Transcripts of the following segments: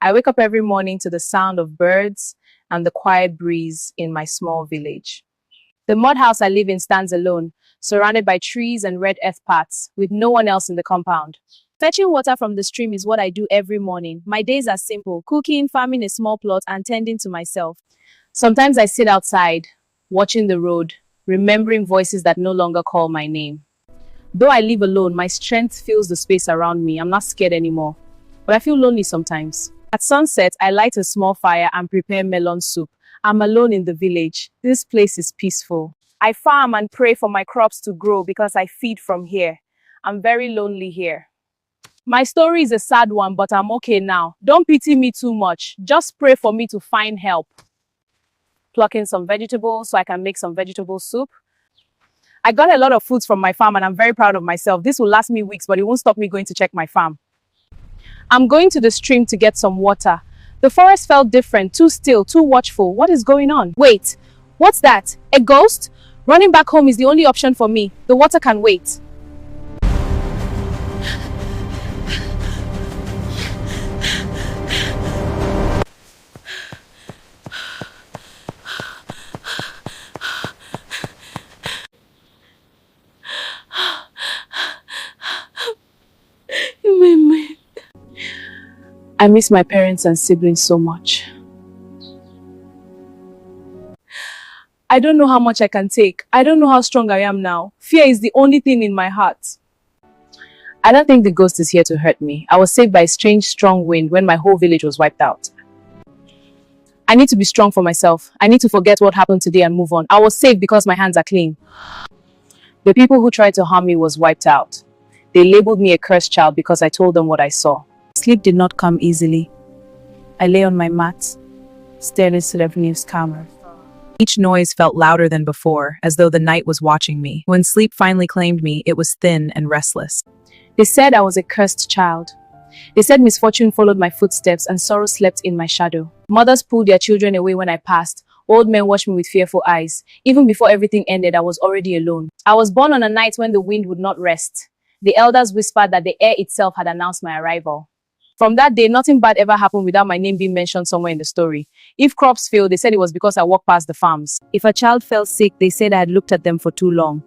I wake up every morning to the sound of birds and the quiet breeze in my small village. The mud house I live in stands alone, surrounded by trees and red earth paths, with no one else in the compound. Fetching water from the stream is what I do every morning. My days are simple: cooking, farming a small plot, and tending to myself. Sometimes I sit outside, watching the road, remembering voices that no longer call my name. Though I live alone, my strength fills the space around me. I'm not scared anymore, but I feel lonely sometimes. At sunset, I light a small fire and prepare melon soup. I'm alone in the village. This place is peaceful. I farm and pray for my crops to grow because I feed from here. I'm very lonely here. My story is a sad one, but I'm okay now. Don't pity me too much. Just pray for me to find help. Plucking some vegetables so I can make some vegetable soup. I got a lot of foods from my farm and I'm very proud of myself. This will last me weeks, but it won't stop me going to check my farm. I'm going to the stream to get some water. The forest felt different, too still, too watchful. What is going on? Wait, what's that? A ghost? Running back home is the only option for me. The water can wait. I miss my parents and siblings so much. I don't know how much I can take. I don't know how strong I am now. Fear is the only thing in my heart. I don't think the ghost is here to hurt me. I was saved by a strange, strong wind when my whole village was wiped out. I need to be strong for myself. I need to forget what happened today and move on. I was saved because my hands are clean. The people who tried to harm me was wiped out. They labeled me a cursed child because I told them what I saw. Sleep did not come easily. I lay on my mat, stared into the evening's calmer. Each noise felt louder than before, as though the night was watching me. When sleep finally claimed me, it was thin and restless. They said I was a cursed child. They said misfortune followed my footsteps and sorrow slept in my shadow. Mothers pulled their children away when I passed. Old men watched me with fearful eyes. Even before everything ended, I was already alone. I was born on a night when the wind would not rest. The elders whispered that the air itself had announced my arrival. From that day, nothing bad ever happened without my name being mentioned somewhere in the story. If crops failed, they said it was because I walked past the farms. If a child fell sick, they said I had looked at them for too long.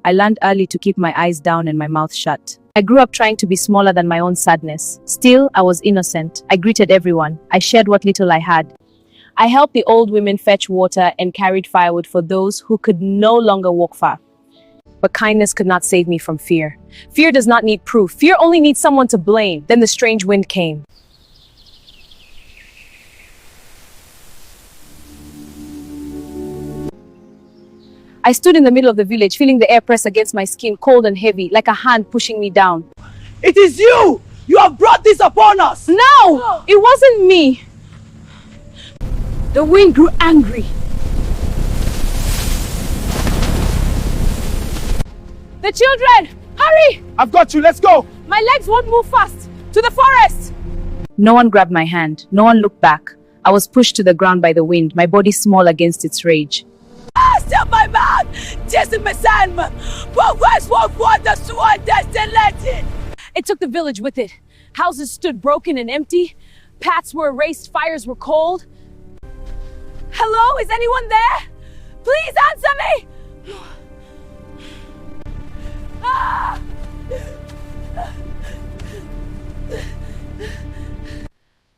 I learned early to keep my eyes down and my mouth shut. I grew up trying to be smaller than my own sadness. Still, I was innocent. I greeted everyone. I shared what little I had. I helped the old women fetch water and carried firewood for those who could no longer walk far. But kindness could not save me from fear. Fear does not need proof. Fear only needs someone to blame. Then the strange wind came. I stood in the middle of the village, feeling the air press against my skin, cold and heavy, like a hand pushing me down. It is you! You have brought this upon us! No! It wasn't me! The wind grew angry. The children! Hurry! I've got you, let's go! My legs won't move fast! To the forest! No one grabbed my hand. No one looked back. I was pushed to the ground by the wind, my body small against its rage. Still my man! It took the village with it. Houses stood broken and empty. Paths were erased, fires were cold. Hello? Is anyone there? Please answer me!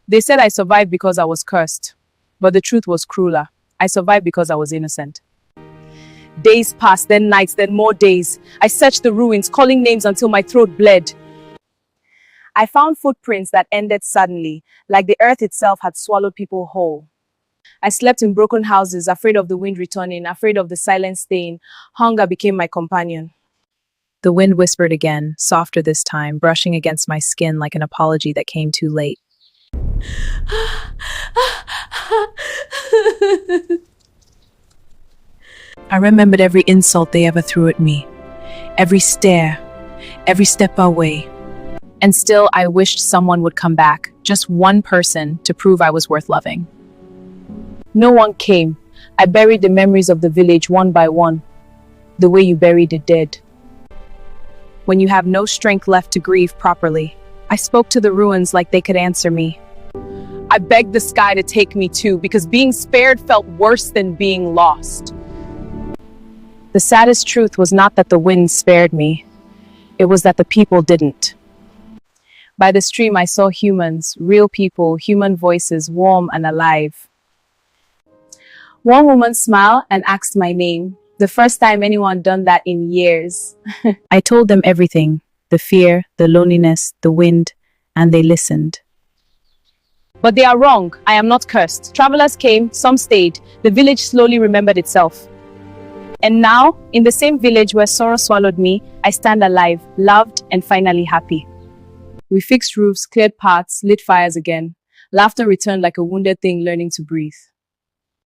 They said I survived because I was cursed, but the truth was crueler. I survived because I was innocent. Days passed, then nights, then more days. I searched the ruins, calling names until my throat bled. I found footprints that ended suddenly, like the earth itself had swallowed people whole. I slept in broken houses, afraid of the wind returning, afraid of the silence staying. Hunger became my companion. The wind whispered again, softer this time, brushing against my skin like an apology that came too late. I remembered every insult they ever threw at me, every stare, every step away. And still, I wished someone would come back, just one person, to prove I was worth loving. No one came. I buried the memories of the village one by one, the way you bury the dead. When you have no strength left to grieve properly, I spoke to the ruins like they could answer me. I I begged the sky to take me too, because being spared felt worse than being lost. The saddest truth was not that the wind spared me. It was that the people didn't. By the stream, I saw humans, real people, human voices, warm and alive. One woman smiled and asked my name. The first time anyone done that in years. I told them everything, the fear, the loneliness, the wind, and they listened. But they are wrong. I am not cursed. Travelers came, some stayed. The village slowly remembered itself. And now, in the same village where sorrow swallowed me, I stand alive, loved, and finally happy. We fixed roofs, cleared paths, lit fires again. Laughter returned like a wounded thing learning to breathe.